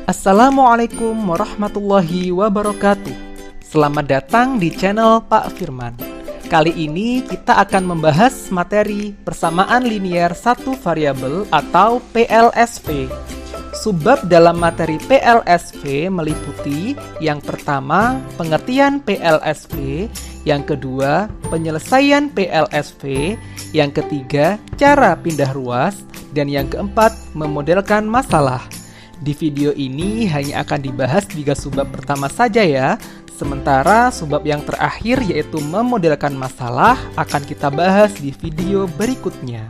Assalamualaikum warahmatullahi wabarakatuh. Selamat datang di channel Pak Firman. Kali ini kita akan membahas materi persamaan linier satu variabel atau PLSV. Subbab dalam materi PLSV meliputi yang pertama, pengertian PLSV, yang kedua, penyelesaian PLSV, yang ketiga, cara pindah ruas, dan yang keempat, memodelkan masalah. Di video ini hanya akan dibahas 3 subbab pertama saja ya. Sementara subbab yang terakhir yaitu memodelkan masalah akan kita bahas di video berikutnya.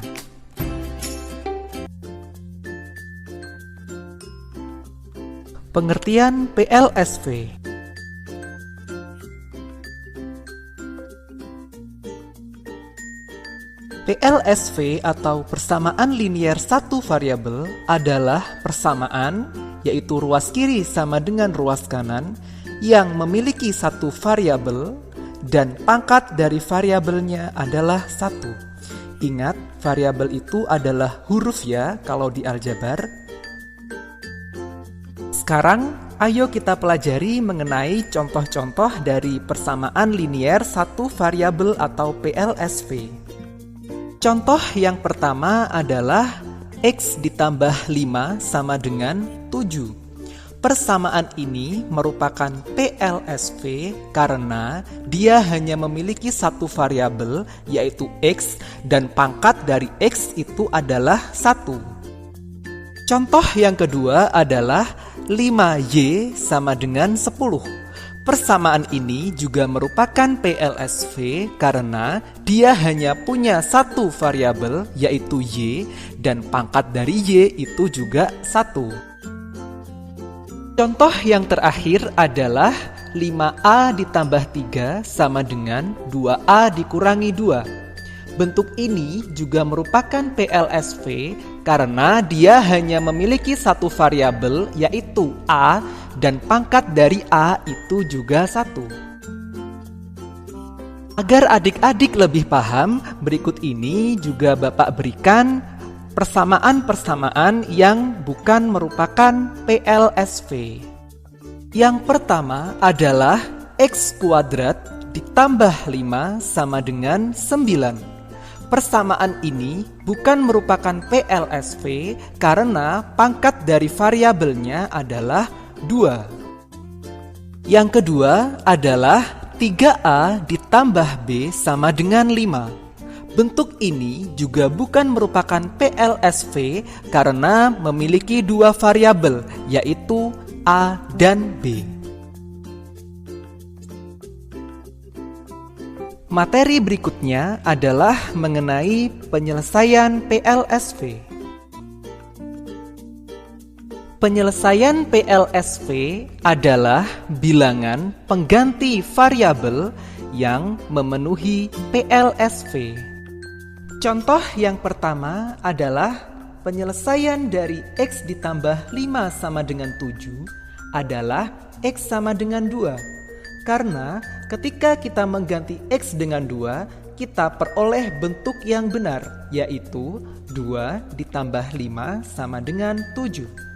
Pengertian PLSV. PLSV atau persamaan linier satu variabel adalah persamaan, yaitu ruas kiri sama dengan ruas kanan, yang memiliki satu variabel dan pangkat dari variabelnya adalah 1. Ingat, variabel itu adalah huruf ya kalau di aljabar. Sekarang, ayo kita pelajari mengenai contoh-contoh dari persamaan linier satu variabel atau PLSV. Contoh yang pertama adalah X ditambah 5 sama dengan 7. Persamaan ini merupakan PLSV karena dia hanya memiliki satu variabel yaitu X dan pangkat dari X itu adalah 1. Contoh yang kedua adalah 5Y sama dengan 10. Persamaan ini juga merupakan PLSV karena dia hanya punya satu variabel yaitu Y dan pangkat dari Y itu juga 1. Contoh yang terakhir adalah 5A ditambah 3 sama dengan 2A dikurangi 2. Bentuk ini juga merupakan PLSV karena dia hanya memiliki satu variabel yaitu A dan pangkat dari A itu juga 1. Agar adik-adik lebih paham, berikut ini juga Bapak berikan persamaan-persamaan yang bukan merupakan PLSV. Yang pertama adalah X kuadrat ditambah 5 sama dengan 9. Persamaan ini bukan merupakan PLSV karena pangkat dari variabelnya adalah 2. Yang kedua adalah 3A ditambah B sama dengan 5. Bentuk ini juga bukan merupakan PLSV karena memiliki 2 variabel yaitu A dan B. Materi berikutnya adalah mengenai penyelesaian PLSV. Penyelesaian PLSV adalah bilangan pengganti variabel yang memenuhi PLSV. Contoh yang pertama adalah penyelesaian dari X ditambah 5 sama dengan 7 adalah X sama dengan 2. Karena ketika kita mengganti X dengan 2, kita peroleh bentuk yang benar, yaitu 2 ditambah 5 sama dengan 7.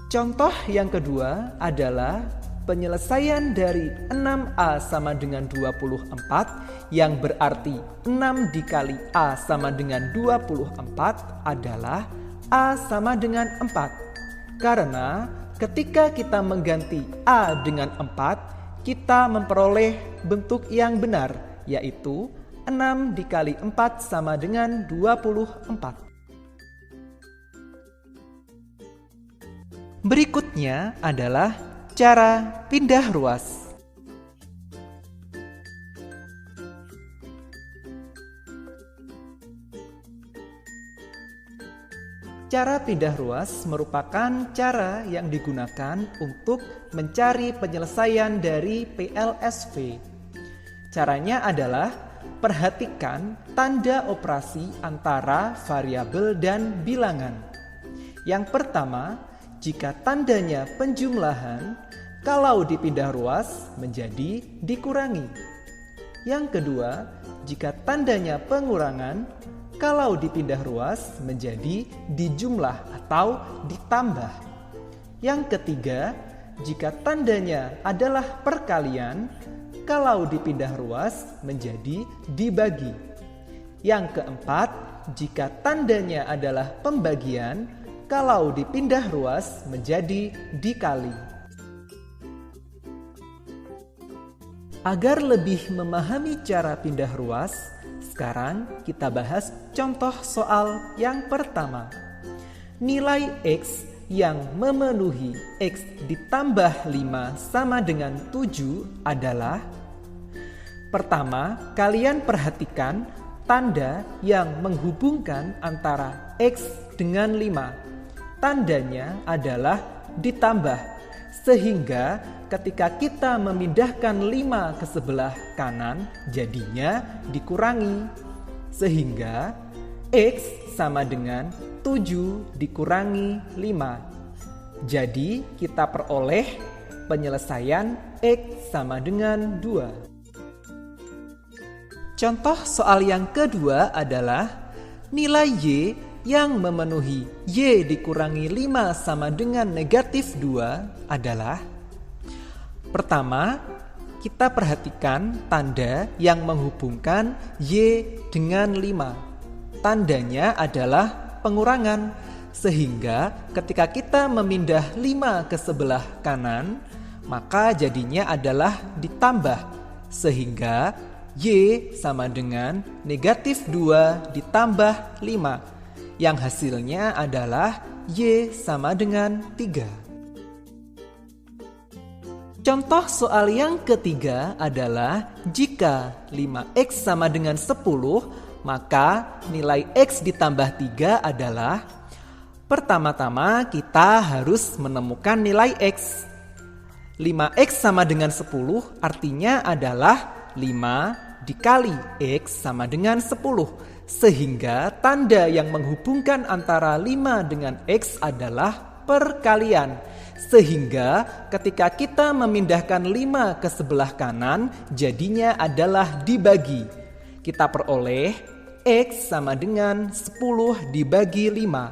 Contoh yang kedua adalah penyelesaian dari 6A sama dengan 24, yang berarti 6 dikali A sama dengan 24 adalah A sama dengan 4. Karena ketika kita mengganti A dengan 4, kita memperoleh bentuk yang benar, yaitu 6 dikali 4 sama dengan 24. Berikutnya adalah cara pindah ruas. Cara pindah ruas merupakan cara yang digunakan untuk mencari penyelesaian dari PLSV. Caranya adalah perhatikan tanda operasi antara variabel dan bilangan. Yang pertama, jika tandanya penjumlahan, kalau dipindah ruas menjadi dikurangi. Yang kedua, jika tandanya pengurangan, kalau dipindah ruas menjadi dijumlah atau ditambah. Yang ketiga, jika tandanya adalah perkalian, kalau dipindah ruas menjadi dibagi. Yang keempat, jika tandanya adalah pembagian, kalau dipindah ruas menjadi dikali. Agar lebih memahami cara pindah ruas, sekarang kita bahas contoh soal yang pertama. Nilai X yang memenuhi X ditambah 5 sama dengan 7 adalah. Pertama, kalian perhatikan tanda yang menghubungkan antara X dengan 5. Tandanya adalah ditambah, sehingga ketika kita memindahkan 5 ke sebelah kanan, jadinya dikurangi. Sehingga X sama dengan 7 dikurangi 5. Jadi kita peroleh penyelesaian X sama dengan 2. Contoh soal yang kedua adalah nilai Y yang memenuhi Y dikurangi 5 sama dengan negatif 2 adalah. Pertama, kita perhatikan tanda yang menghubungkan Y dengan 5. Tandanya adalah pengurangan, sehingga ketika kita memindah 5 ke sebelah kanan, maka jadinya adalah ditambah, sehingga Y sama dengan negatif 2 ditambah 5, yang hasilnya adalah Y sama dengan 3. Contoh soal yang ketiga adalah jika 5X sama dengan 10, maka nilai X ditambah 3 adalah. Pertama-tama kita harus menemukan nilai X. 5X sama dengan 10 artinya adalah 5 dikali X sama dengan 10. Sehingga tanda yang menghubungkan antara 5 dengan X adalah perkalian. Sehingga ketika kita memindahkan 5 ke sebelah kanan, jadinya adalah dibagi. Kita peroleh X sama dengan 10 dibagi 5.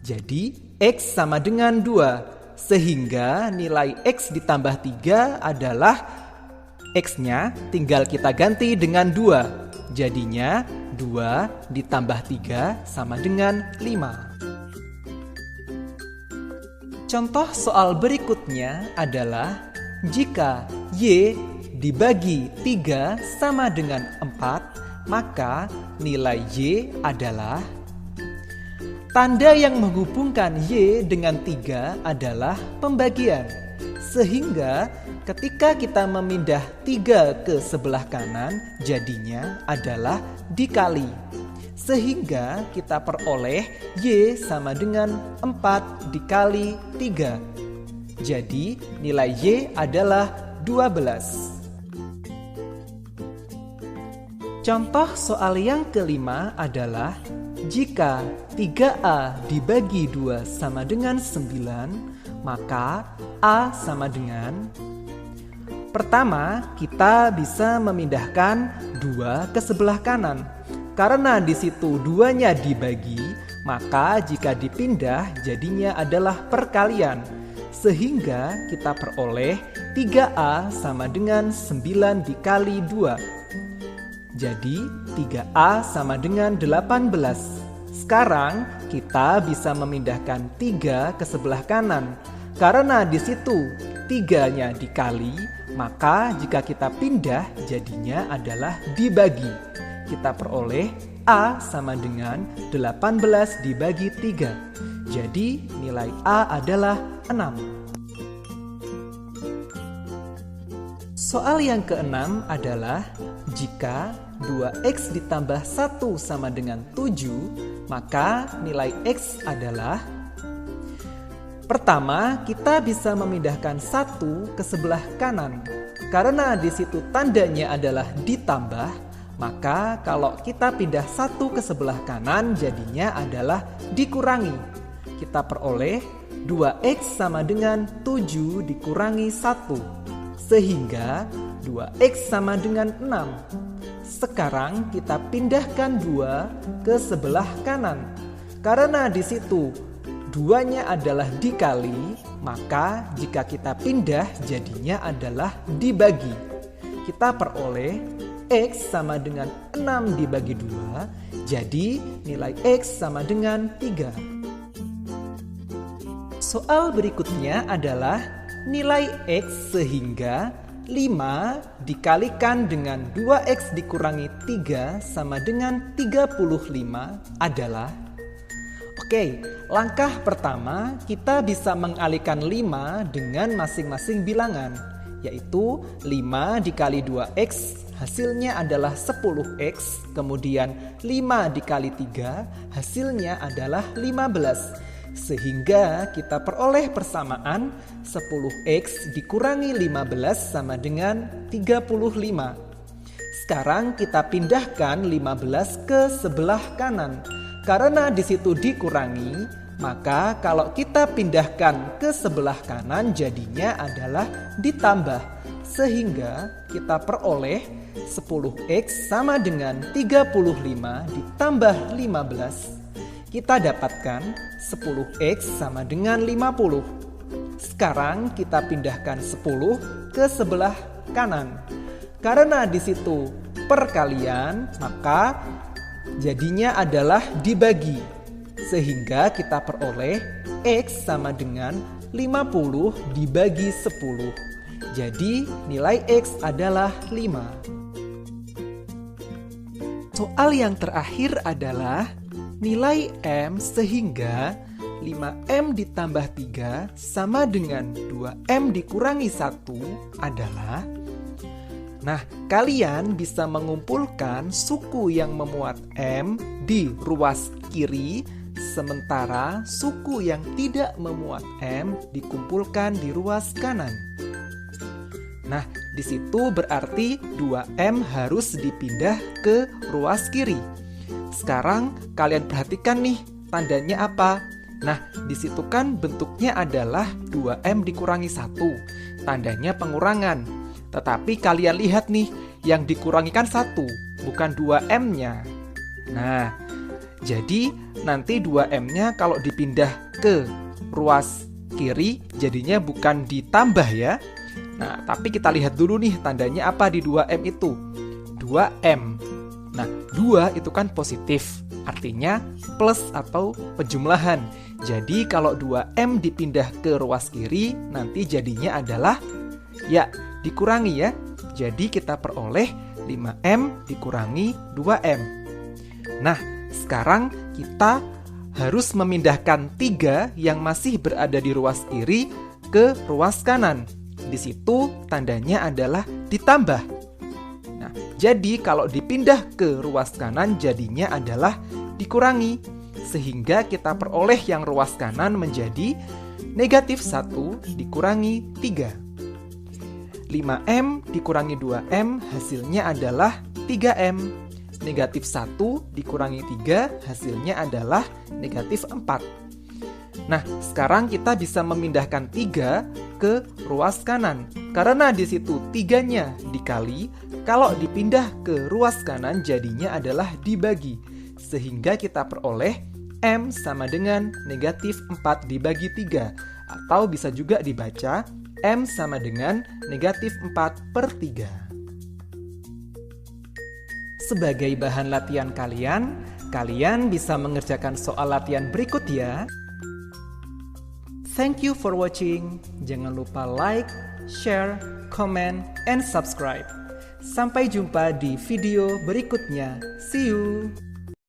Jadi X sama dengan 2. Sehingga nilai X ditambah 3 adalah X-nya tinggal kita ganti dengan 2. Jadinya 2 ditambah 3 sama dengan 5. Contoh soal berikutnya adalah jika Y dibagi 3 sama dengan 4, maka nilai Y adalah. Tanda yang menghubungkan Y dengan 3 adalah pembagian. Sehingga ketika kita memindah 3 ke sebelah kanan, jadinya adalah dikali. Sehingga kita peroleh Y sama dengan 4 dikali 3. Jadi nilai Y adalah 12. Contoh soal yang kelima adalah jika 3A dibagi 2 sama dengan 9, maka A sama dengan. Pertama, kita bisa memindahkan 2 ke sebelah kanan. Karena di situ 2-nya dibagi, maka jika dipindah jadinya adalah perkalian. Sehingga kita peroleh 3A sama dengan 9 dikali 2. Jadi 3A sama dengan 18. Sekarang kita bisa memindahkan 3 ke sebelah kanan. Karena di situ 3-nya dikali, maka jika kita pindah jadinya adalah dibagi. Kita peroleh A sama dengan 18 dibagi 3. Jadi nilai A adalah 6. Soal yang keenam adalah jika 2X ditambah 1 sama dengan 7, maka nilai X adalah. Pertama, kita bisa memindahkan 1 ke sebelah kanan. Karena di situ tandanya adalah ditambah, maka kalau kita pindah 1 ke sebelah kanan jadinya adalah dikurangi. Kita peroleh 2X sama dengan 7 dikurangi 1. Sehingga 2X sama dengan 6. Sekarang kita pindahkan 2 ke sebelah kanan. Karena di situ 2-nya adalah dikali, Maka jika kita pindah jadinya adalah dibagi. Kita peroleh X sama dengan 6 dibagi 2, jadi nilai X sama dengan 3. Soal berikutnya adalah nilai X sehingga 5 dikalikan dengan 2X dikurangi 3 sama dengan 35 adalah. Oke, langkah pertama kita bisa mengalihkan 5 dengan masing-masing bilangan, yaitu 5 dikali 2X hasilnya adalah 10X, kemudian 5 dikali 3 hasilnya adalah 15. Sehingga kita peroleh persamaan 10X dikurangi 15 sama dengan 35. Sekarang kita pindahkan 15 ke sebelah kanan. Karena di situ dikurangi, maka kalau kita pindahkan ke sebelah kanan jadinya adalah ditambah. Sehingga kita peroleh 10X sama dengan 35 ditambah 15. Kita dapatkan 10X sama dengan 50. Sekarang kita pindahkan 10 ke sebelah kanan. Karena di situ perkalian, maka jadinya adalah dibagi. Sehingga kita peroleh X sama dengan 50 dibagi 10. Jadi nilai X adalah 5. Soal yang terakhir adalah nilai M sehingga 5M ditambah 3 sama dengan 2M dikurangi 1 adalah. Nah, kalian bisa mengumpulkan suku yang memuat M di ruas kiri, sementara suku yang tidak memuat M dikumpulkan di ruas kanan. Nah, di situ berarti 2M harus dipindah ke ruas kiri. Sekarang kalian perhatikan nih, tandanya apa? Nah, di situ kan bentuknya adalah 2M dikurangi 1. Tandanya pengurangan. Tetapi kalian lihat nih, yang dikurangi kan 1, bukan 2M-nya. Nah, jadi nanti 2M-nya kalau dipindah ke ruas kiri, jadinya bukan ditambah ya. Nah, tapi kita lihat dulu nih, tandanya apa di 2M itu? 2M. Nah, 2 itu kan positif, artinya plus atau penjumlahan. Jadi kalau 2M dipindah ke ruas kiri, nanti jadinya adalah ya dikurangi ya. Jadi kita peroleh 5M dikurangi 2M. Nah, sekarang kita harus memindahkan 3 yang masih berada di ruas kiri ke ruas kanan. Di situ tandanya adalah ditambah. Jadi kalau dipindah ke ruas kanan jadinya adalah dikurangi. Sehingga kita peroleh yang ruas kanan menjadi negatif 1 dikurangi 3. 5M dikurangi 2M hasilnya adalah 3M. Negatif 1 dikurangi 3 hasilnya adalah negatif 4. Nah, sekarang kita bisa memindahkan 3 ke ruas kanan. Karena di situ 3-nya dikali, kalau dipindah ke ruas kanan jadinya adalah dibagi. Sehingga kita peroleh M sama dengan negatif 4 dibagi 3. Atau bisa juga dibaca M sama dengan negatif 4/3. Sebagai bahan latihan kalian bisa mengerjakan soal latihan berikut ya. Thank you for watching. Jangan lupa like, share, comment, and subscribe. Sampai jumpa di video berikutnya. See you!